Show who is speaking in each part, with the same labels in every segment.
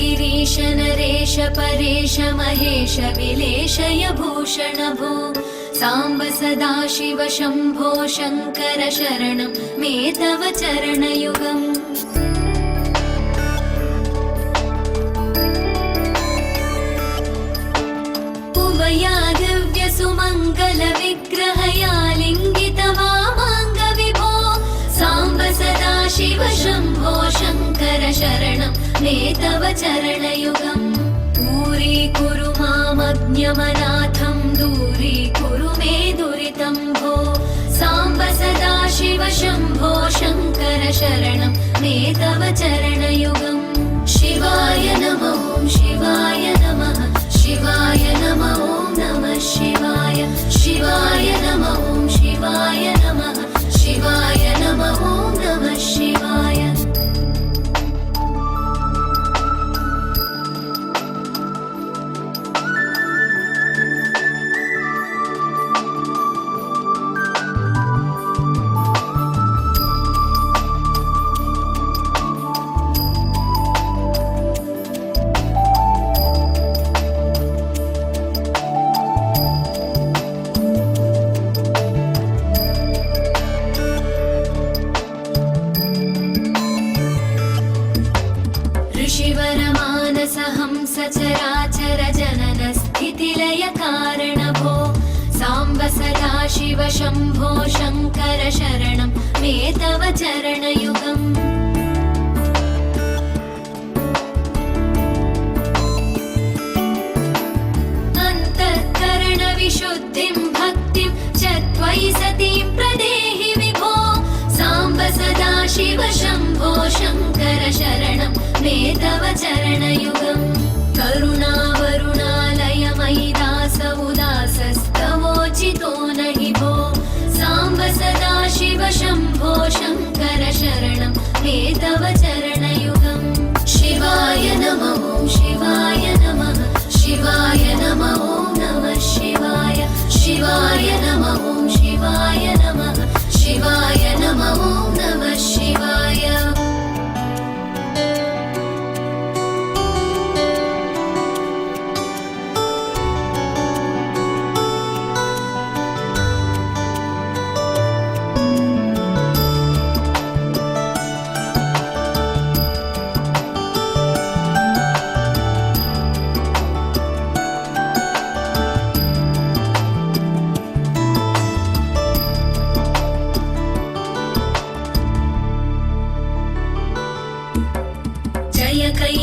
Speaker 1: गिरीश नरेश परेश महेश विलेशय भूषण भो साम्ब सदाशिव शम्भो शङ्कर शरणं मे तव चरणयुगम् उमया दिव्य सुमङ्गल विग्रहया लिङ्गित वामाङ्ग विभो साम्ब सदाशिव शम्भो शङ्कर शरणं मे तव चरणयुगम् दूरीकुरु मामज्ञमनाथं दूरीकुरु मे दुरितं भो साम्ब सदाशिव शम्भो शङ्कर शरणं मे तव चरणयुगम् शिवाय नमः शिवाय नमः शिवाय नमः नमः शिवाय शिवाय नमः शिवाय नमः शिवाय नमः नमः शिवाय सचराचर जनन स्थितिलय कारण भो साम्ब सदाशिव शम्भो शङ्कर शरणं मे तव चरणयुगम् अन्तःकरण विशुद्धिं भक्तिं च त्वयि सतीं प्रदेहि विभो साम्ब सदाशिव शम्भो शङ्कर शरणं मे तव चरणयुगम् करुणावरुणालय मयि दास उदासस्तवोचितो नहि भो साम्ब सदाशिव शम्भो शङ्कर शरणं मे तव चरणयुगम् शिवाय नमः शिवाय नमः शिवाय नमः नमः शिवाय शिवाय नमः शिवाय नमः शिवाय नमः नमः शिवाय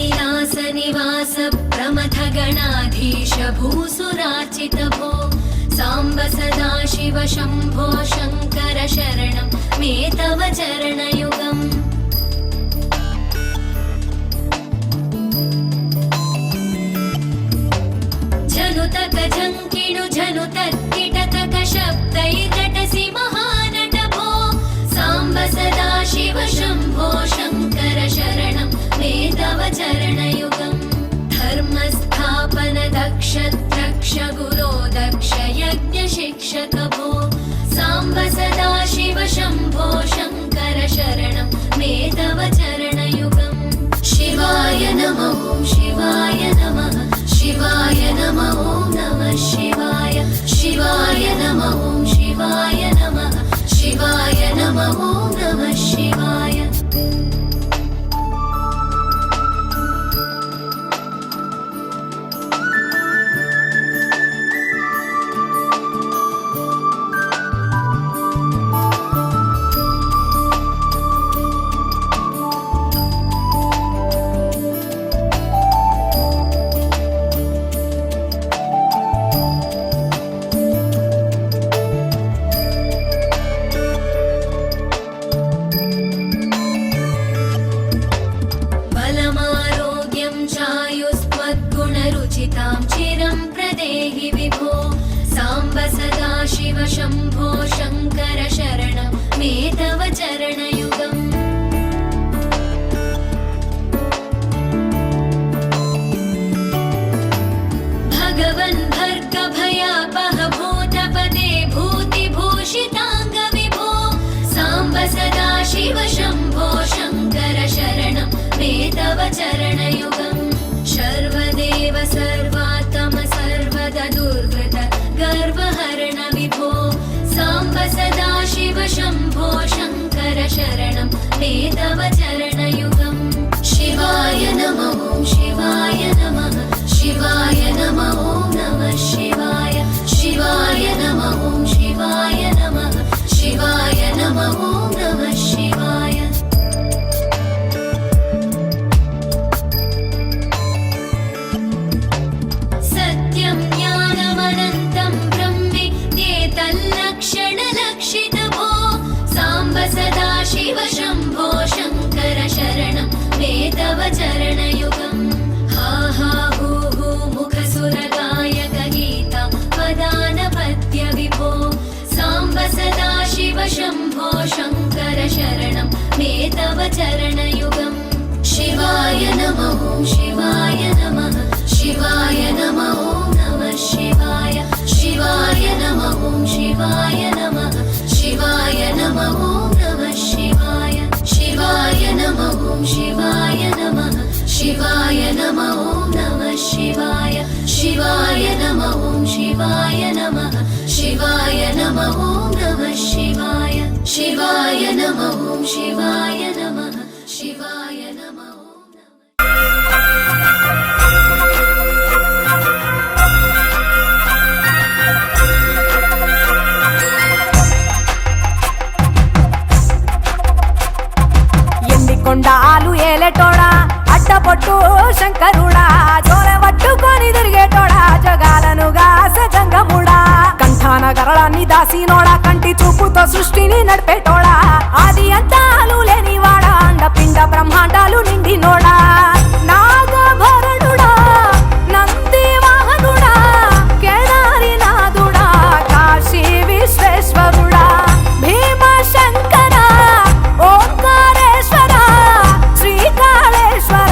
Speaker 1: कैलासनिवास प्रमथ गणाधीश भूसुरार्चित भो साम्ब सदाशिव शम्भो शङ्कर शरणं मे तव चरणयुगम् जनुतक झङ्किणु जनुतत्किटतक शब्दैर्नटसि महानट भो साम्ब सदाशिव शम्भो शङ्कर शरणं मे तव चरणयुगम् धर्मस्थापन दक्ष द्रक्ष गुरो दक्ष यज्ञ शिक्षक भो साम्ब सदाशिव शम्भो शङ्कर शरणं पूजितां चिरं प्रदेहि विभो साम्ब सदाशिव शम्भो शङ्कर शरणं मे तव चरणयुगम् भगवन् भर्गभयापह भूतपदे भूतिभूषिताङ्ग विभो साम्ब सदाशिव शम्भो शङ्कर शरणं मे तव चरणयुगम् सर्वदेव सर्वात्म सर्वद दुर्वृत गर्वहरण विभो साम्ब सदाशिव शम्भो शङ्कर शरणं मे तव चरणयुगम् शिवाय नमः शिवाय नमः शिवाय नमः नमः शिवाय शिवाय नमः शिवाय नमः शिवाय नमः नमः शिवाय सत्यं ज्ञानमनन्तं ब्रह्मेत्येतल्लक्षणलक्षितभो साम्ब सदाशिव शम्भो शङ्कर शरणं मे तव चरणयुगम् हा हा हू हू मुखसुरगायक गीता वदानपद्य विभो साम्ब सदाशिव शम्भो शङ्कर शरणं मे तव चरणयुगम् शिवाय नमः शिवाय नमः शिवाय नमः नमः शिवाय शिवाय नमः शिवाय नमः शिवाय नमः नमः शिवाय शिवाय नमः शिवाय नमः शिवाय नमः नमः शिवाय शिवाय नमः शिवाय नमः शिवाय नमः नमः शिवाय शिवाय नमः शिवाय नमः शिवाय नमः
Speaker 2: కొండాలు ఏలేటోడా అడ్డపొట్టు శంకరుడా జోలె పట్టుకొని తిరిగేటోడా జగాలను గాసె జంగముడా కంఠాన గరళాన్ని దాసినోడా కంటి చూపుతో సృష్టిని నడిపేటోడా ఆది అంతాలు లేనివాడా అండపిండ బ్రహ్మాండాలు నిండినోడా నాగభరణుడా నంది వాహనుడా కేదారి నాథుడా కాశీ విశ్వేశ్వరుడా భీమ శంకర ఓంకారేశ్వర శ్రీకాళేశ్వర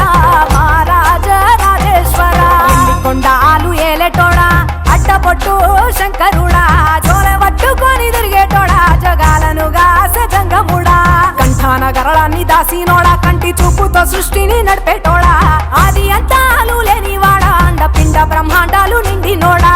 Speaker 2: మహారాజ రాజేశ్వర కొండాలు ఏలేటోడా అడ్డపొట్టు శంకరుడా జోలె పట్టుకొని తిరిగేటోడా జగాలను గాసె జంగముడా కంఠాన గరళాన్ని దాసినోడా కంటి చూపుతో సృష్టిని నడిపేటోడా ఆది అంతాలు లేనివాడా అండపిండ బ్రహ్మాండాలు నిండినోడా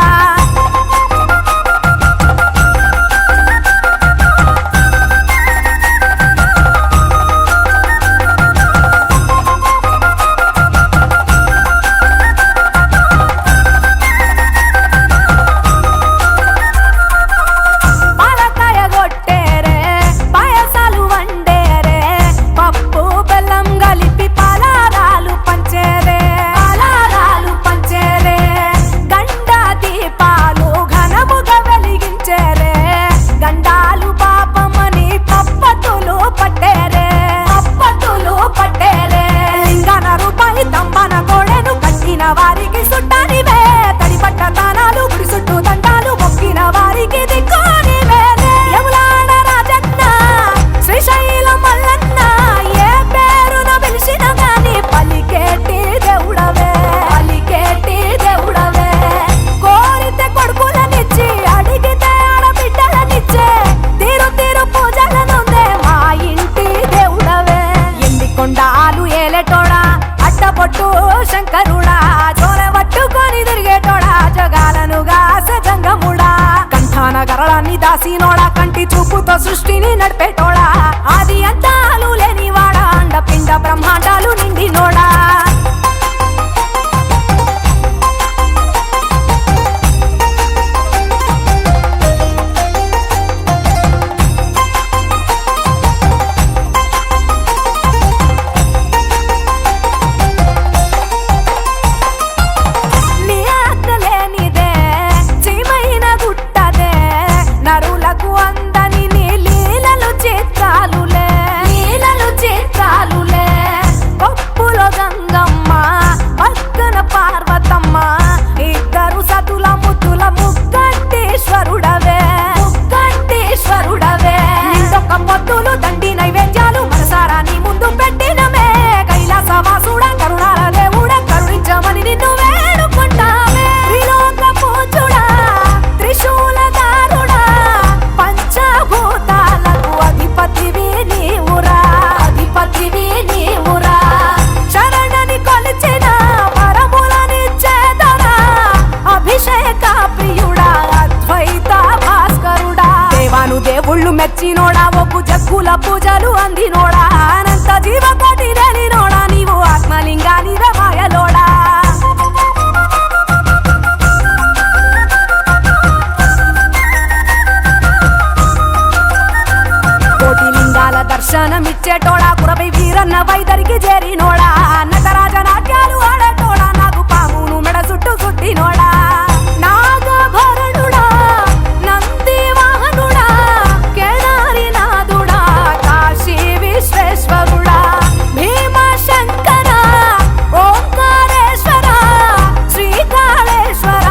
Speaker 2: వారికి సుట్టానివే తడిపట్ట తానాలు గుడి చుట్టూ దండాలు మొక్కిన వారికి దిక్కునివే యములాడ రాజన్న శ్రీశైలం మల్లన్న ఏ పేరున పిలిచిన గాని పలికేటి దేవుడవే కోరితే కొడుకులనిచ్చి అడిగితే ఆడబిడ్డలనిచ్చే తీరు తీరు పూజలనుందే మా ఇంటి దేవుడవే ఎండి కొండాలు ఏలేటోడా అడ్డపొట్టు శంకరుడా జోలె పట్టుకొని తిరిగేటోడా జగాలను గాసె జంగముడా కంఠాన గరళాన్ని దాసినోడా కంటి చూపుతో సృష్టిని నడిపేటోడా ఆది అంతాలు లేనివాడా అండపిండ బ్రహ్మాండాలు నిండినోడా నరులకు అందని నీ లీలలు చేత పూజలు అందినోడా అనంత జీవకోటి లేనినోడా నీవు ఆత్మలింగానివే మాయలోడా కోటి లింగాల దర్శనమిచ్చేటోడా కురవై వీరన్న వైదరికి చేరినోడా నటరాజ నాట్యాలు ఆడేటోడా నాకు పామును మెడ చుట్టూ సుట్టినోడా నాగభరణుడా నంది వాహనుడా కేదారి నాథుడా కాశీ విశ్వేశ్వరుడా భీమశంకర ఓంకారేశ్వర శ్రీకాళేశ్వర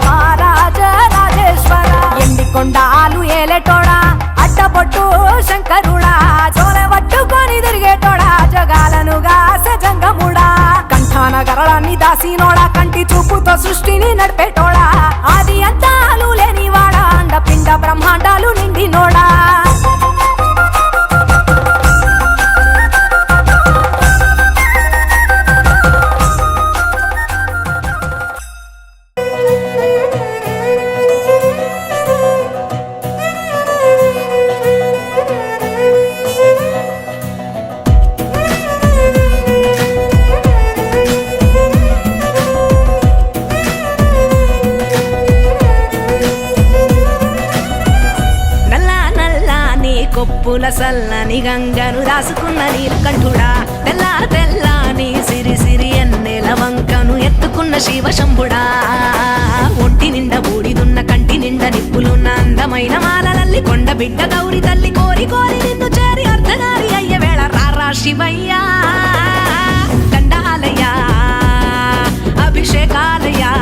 Speaker 2: మహారాజ రాజేశ్వర ఎండికొండాలు ఏలేటోడా అడ్డబొట్టు శంకరుడా చోరె పట్టుకొని తిరిగేటోడా జగాలను గాసె జంగముడా కంఠాన గరళాన్ని దాసినోడా కంటి చూపుతో సృష్టిని నడిపేటోడా ఆది అంతాలు లేనివాడా అండ పిండ బ్రహ్మాండాలు నిండినోడా
Speaker 3: కొప్పుల సల్లని గంగను రాసుకున్న నీలకంఠుడా తెల్ల తెల్లని సిరి సిరి ఎన్నెల వంకను ఎత్తుకున్న శివశంభుడా ఒంటి నిండా బూడిదున్న కంటి నిండా నిప్పులున్న అందమైన మాలలల్లి కొండ బిడ్డ గౌరి తల్లి కోరి కోరి నిన్ను చేరి అర్ధనారి అయ్య వేళ రారా శివయ్యా దండాలయ్యా అభిషేకాలయ్యా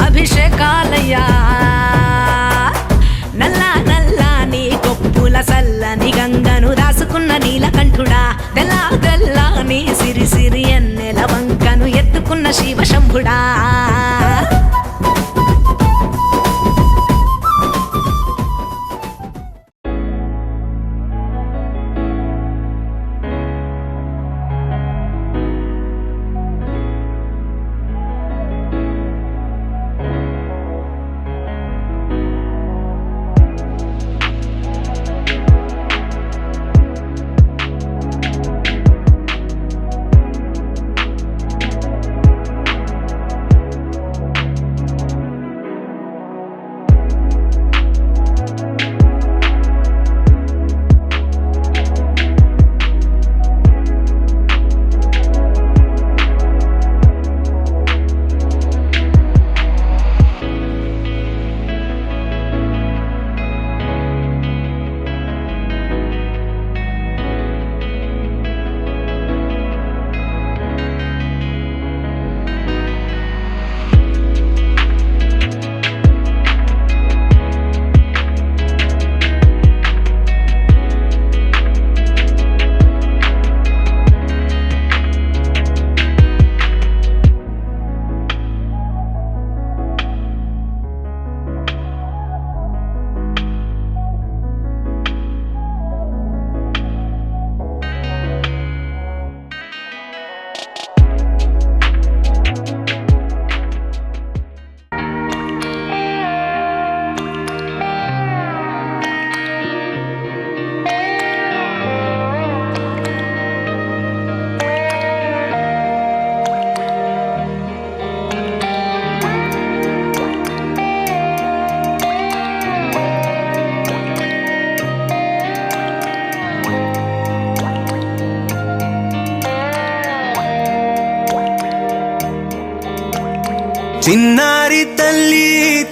Speaker 3: అభిషేకాలయ్యా నల్ల నల్ల నీ కొప్పుల సల్లని గంగను రాసుకున్న నీలకంఠుడా తెల్ల తెల్ల నీ సిరి సిరి ఎన్నెల వంకను ఎత్తుకున్న శివశంభుడా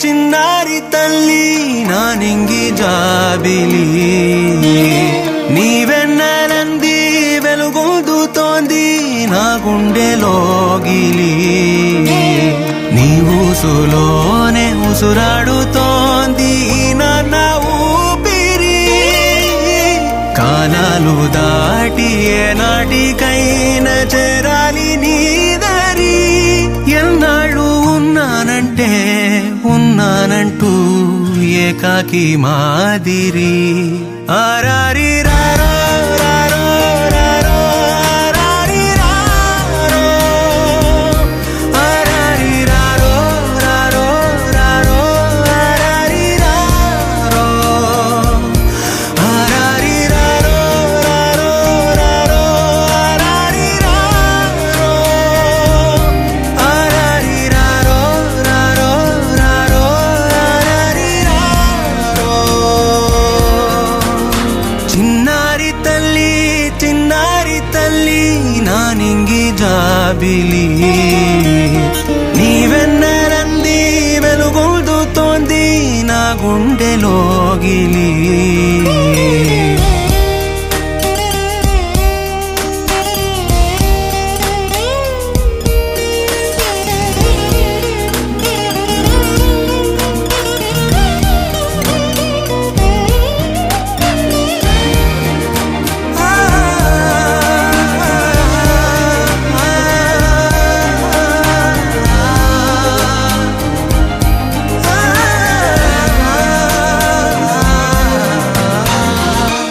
Speaker 4: చిన్నారి తల్లి నా నింగి జాబిలి నీవెన్నెలంది వెలుగొందుతోంది నా గుండెలోగిలి నీ ఊసులోనే ఉసురాడుతోంది నాన్న ఊపిరి కాలాలు దాటి ఏనాటికైనా చేరాలి నీ దారి ఎన్నాళ్ళు ఉన్నానంటూ ఏకాకి మాదిరి ఆరారి రారో రారో రారో ఆరారి రారో ఆరారి జాబిలి నీవెన్నరంది వెలుగొందుతోంది నా గుండెలోగిలి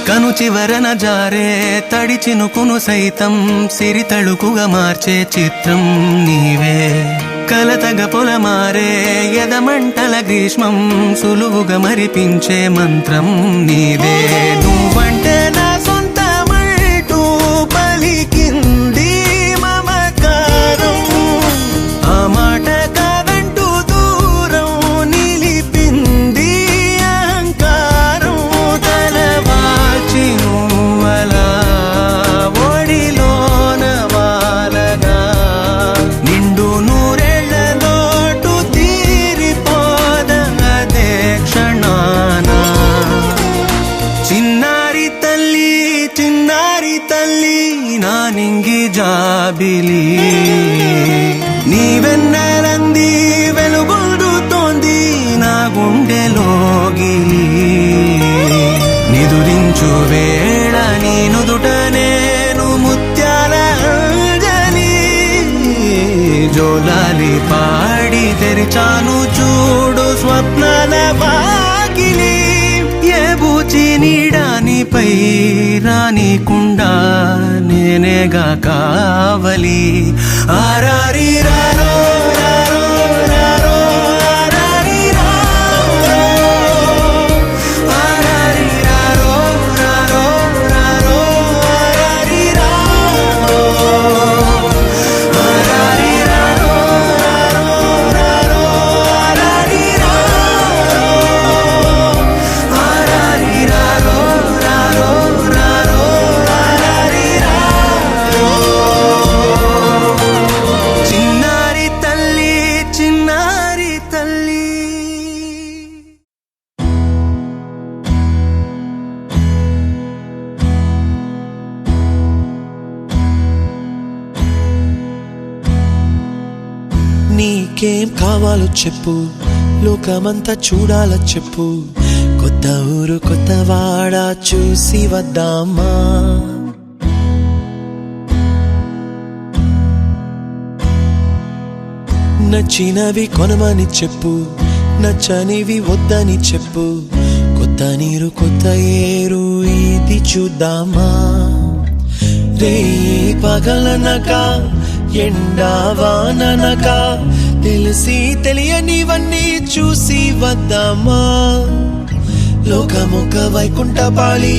Speaker 4: కను చివరన జారే తడి చినుకును సైతం సిరి తళుకుగా మార్చే చిత్రం నీవే కలతగ పొలమారే ఎదమంటల గ్రీష్మం సులువుగా మరిపించే మంత్రం నీదే నువ్వంటే నా సొంతమంటూ పలికింది మమకారం ఆ మాట కాదంటూ దూరం నిలిపింది అహంకారం తలవాల్చి నువ్వలా ఒడిలోన వాలగా నిండు నూరేళ్ల లోటు తీరిపోదదే క్షణాన చిన్నారి తల్లి నా నింగి జాబిలి నీవెన్నరంది వెలుగొందుతోంది నా గుండెలోగిలి నిదురించు వేళ నీ నుదుట నేను ముత్యాల అంజలి జోలాలి పాడి తెరిచాను చూడు స్వప్నాల వాకిలి ఏ బూచి నీడానిపై రానికుండా నేనేగా కావలి ఆరారి రారో రారో రారో ఆరారి రారో ఆరారి రారో రారో రారో ఆరారి రారో ఆరారి రారో రారో రారో ఆరారి రారో ఆరారి రారో రారో రారో ఆరారి రారో చిన్నారి తల్లి
Speaker 5: నీకేం కావాలో చెప్పు లోకమంతా చూడాల చెప్పు కొత్త ఊరు కొత్త వాడ చూసి వద్దామా నచ్చినవి కొనమని చెప్పు నచ్చనివి వద్దని చెప్పు కొత్త నీరు కొత్త ఏరు ఇది చూద్దామా రే పగలనక ఎండా వాననక తెలిసి తెలియనివన్నీ చూసి వద్దామా లోకమొక వైకుంఠపాళి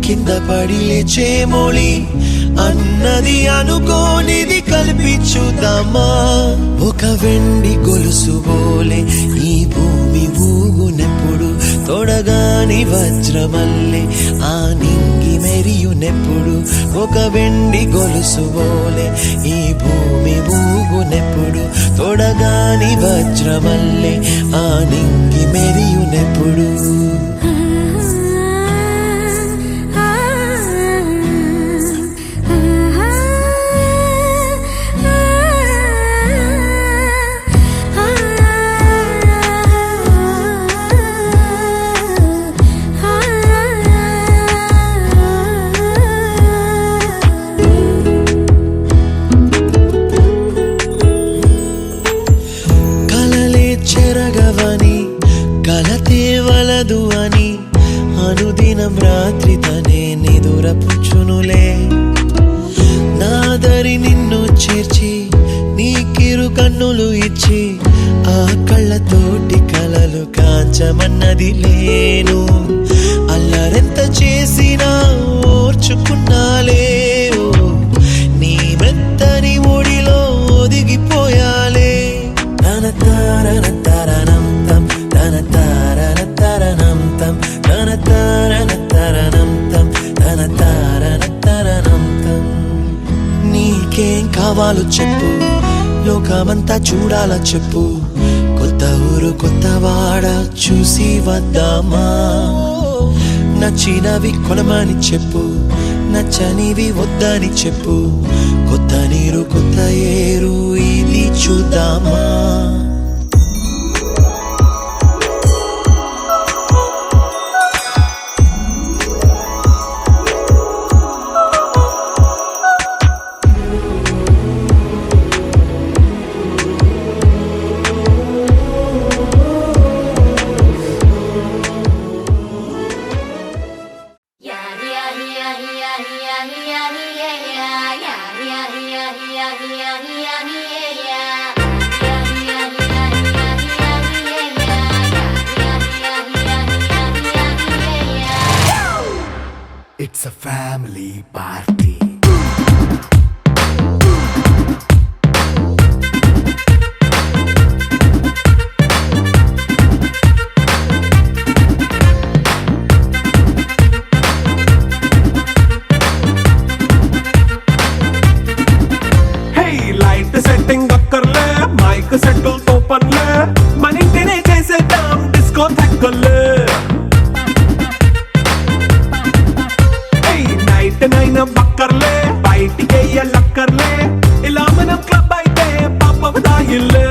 Speaker 5: కింద పడి లేచే మోళి అన్నది అనుకోనిది కలిపి చూద్దామా ఒక వెండి గొలుసు బోలే ఈ భూమి ఊగునెప్పుడు తొడగాని వజ్రమల్లే ఆ నింగి మెరియునెప్పుడు ఒక వెండి గొలుసు బోలే ఈ భూమి ఊగునెప్పుడు తొడగాని వజ్రమల్లే ఆ నింగి మెరియునెప్పుడు అని అనుదినం రాత్రి తనే నిదురపుచ్చునులే నాదరి నిన్ను చేర్చి నీ కిరు కన్నులు ఇచ్చి ఆ కళ్ళతోటి కలలు కాంచమన్నది లేను అల్లరెంత చేసినా ఓర్చుకున్నాలే నీ మెత్తని ఒడిలో ఒదిగిపోయాలే తన తారన తరణం తం తన తారన తరణం తం తన తారన తరణం తం తన తారన తరణం తం నీకేం కావాలి సినిమాలు చెప్పు, లోకమంతా చూడాల చెప్పు, కొత్త ఊరు కొత్త వాడ చూసి వద్దామా. నచ్చినవి కొనమని చెప్పు, నచ్చనివి వద్దని చెప్పు, కొత్త నీరు కొత్త ఏరు ఇది చూద్దామా.
Speaker 6: It's a family party.
Speaker 7: Hey, light setting అక్కర్లే, మైక్ సెట్టుల్ తో పనిలే, మన ఇంటినే చేసేద్దాం డిస్కో థక్కర్లే. నైనా బక్కర్లే, బయటికెయ్యలక్కర్లే, ఇలా మనం క్లబ్ అయితే పాపదాయిల్లే.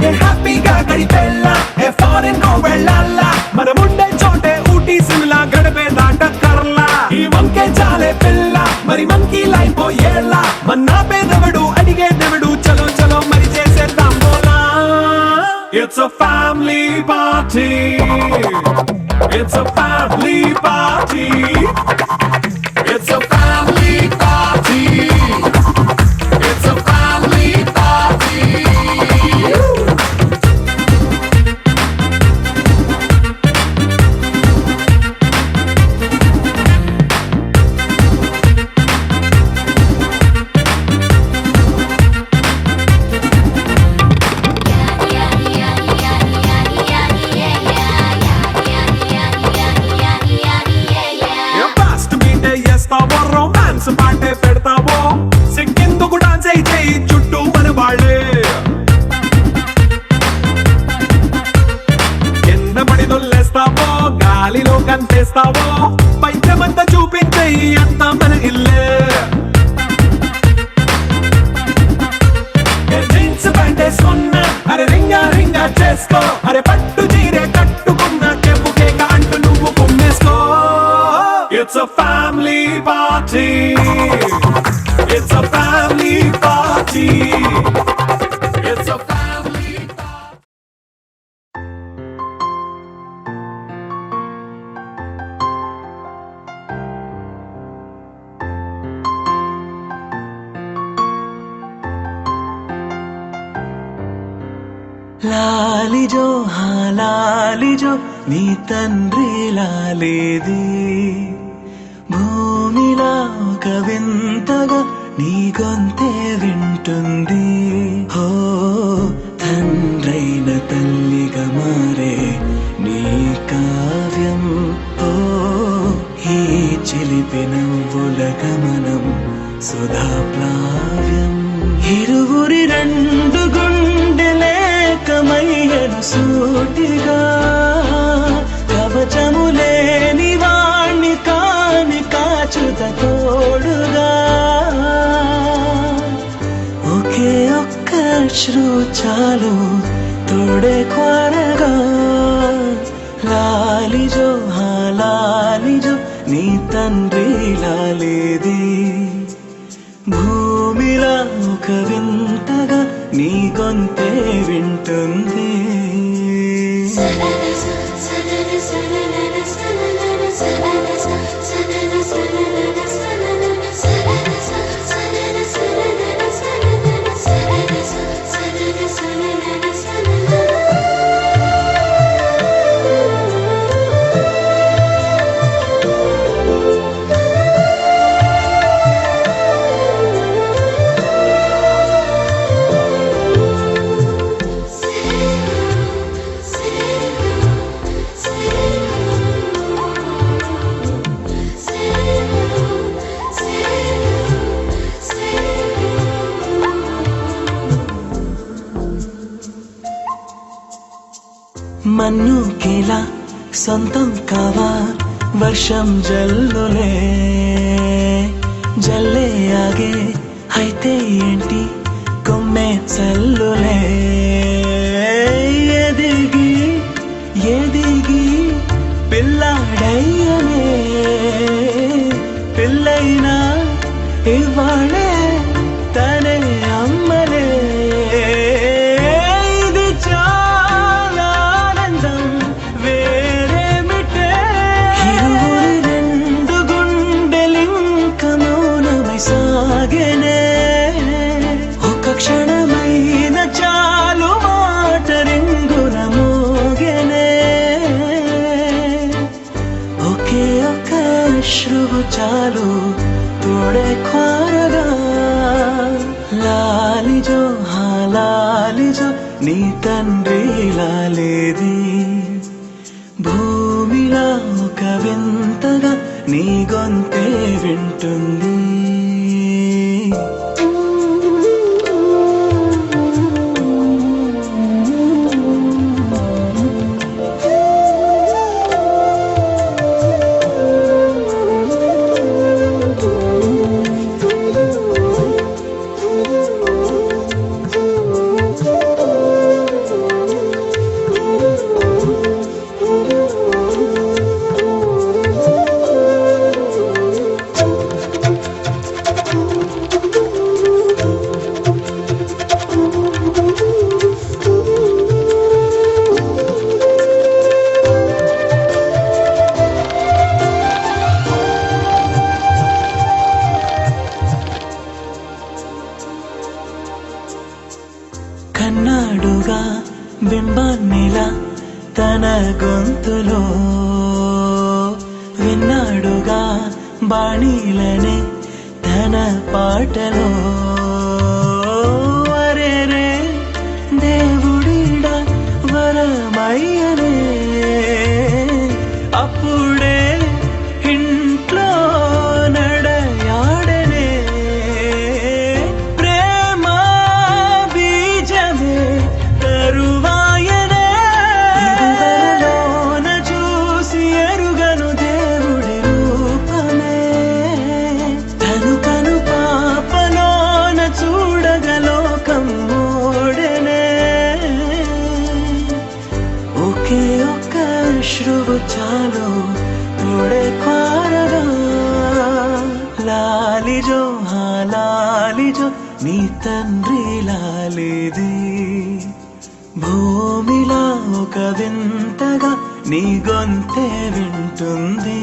Speaker 7: ఏ హ్యాపీగా గడిపెళ్ళా, ఏ ఫారెన్ కో వెళ్ళాలా, మనముండే చోటే ఊటీ సిమ్లా గడిపే దాటక్కర్లా. ఈ వంకే చాలే పిల్ల, మరి మంకీ లైఫ్ ఏళ్ళ, మన్నా పేదవడు అడిగేదెవడు, చలో చలో మరి చేసేద్దాం బోలా. It's a family party. It's a family party. It's a family party. It's a family party. Romance పాటే పెడతావో, సిగ్గెందుకు డాన్స్ అయితే చుట్టూ మన వాళ్ళే. కింద పడి దొల్లేస్తావో, గాలిలో కంటేస్తావో, పైద్యమంతా చూపించే అంతా మన ఇల్లే. జీన్స్ ప్యాంటేసుకున్నా, అరే రింగా రింగా చేసుకో, అరే పట్టు చీరే కట్టుకున్న కెప్పు కేక అంటూ నువ్వు కుమ్మేసుకో. It's a family party. It's a family party. It's a family party.
Speaker 5: లాలిజో లాలిజో నీ తండ్రి లాలేది, భూమిలా ఒక వింతగా నీ గొంతే వింటుంది. హో తండ్రైన తల్లిగా మారే నీ కావ్యం, ఓ ఈ చిలిపి నవ్వుల గమనం సుధా ప్లావ్యం. ఇరువురి రెండు గుండెలేకమయ్యను సూటిగా, కవచములేని వాణ్ణి కాని కాచుత తోడుగా. ఒకే ఒక్క అశ్రు చాలు తోడే కొరగా. లాలిజో లాలిజో నీ తండ్రి లాలేది, భూమిలా ఒక వింతగా నీ గొంతే వింటుంది. మన్నుకిలా సొంతం కావా వర్షం జల్లులే జల్లే ఆగే అయితే ఏంటి కొమ్మే చల్లులే ఎదిగి ఎదిగి పిల్లాడయ్యనే పిల్లైనా ఇవాళే తనే అమ్మలే ఇది చాలా ఆనందం వేరేమిటే ఇరువురి రెండు గుండెలింక మౌనమై సాగెనే ఒక క్షణమైన చాలు మాట రింగున మోగెనే ఒకే ఒక అశ్రువు చాలు తోడే క్వారగా లాలిజో లాలిజో నీ తండ్రి లాలేది భూమిలా ఒక వింతగా నీ గొంతే వింటుంది కన్నాడుగా బింబాన్నిలా తన గొంతులో విన్నాడుగా బాణీలనే తన పాటలో వరేరే దేవుడిడా వరమయ్యనే అప్పుడే ఇంట్లో నడయాడనే ప్రేమ బీజమే తరువాయనే ఇరువరలోన చూసి ఎరుగను దేవుడి రూపమే తను కను పాపలోన చూడగలోకం మోడెనే ఒకే ఒక్క అశ్రువు చాలు తోడే క్వారగా లాలిజో లాలిజో నీ తండ్రి లాలేది భూమిలా ఒక వింతగా నీ గొంతే వింటుంది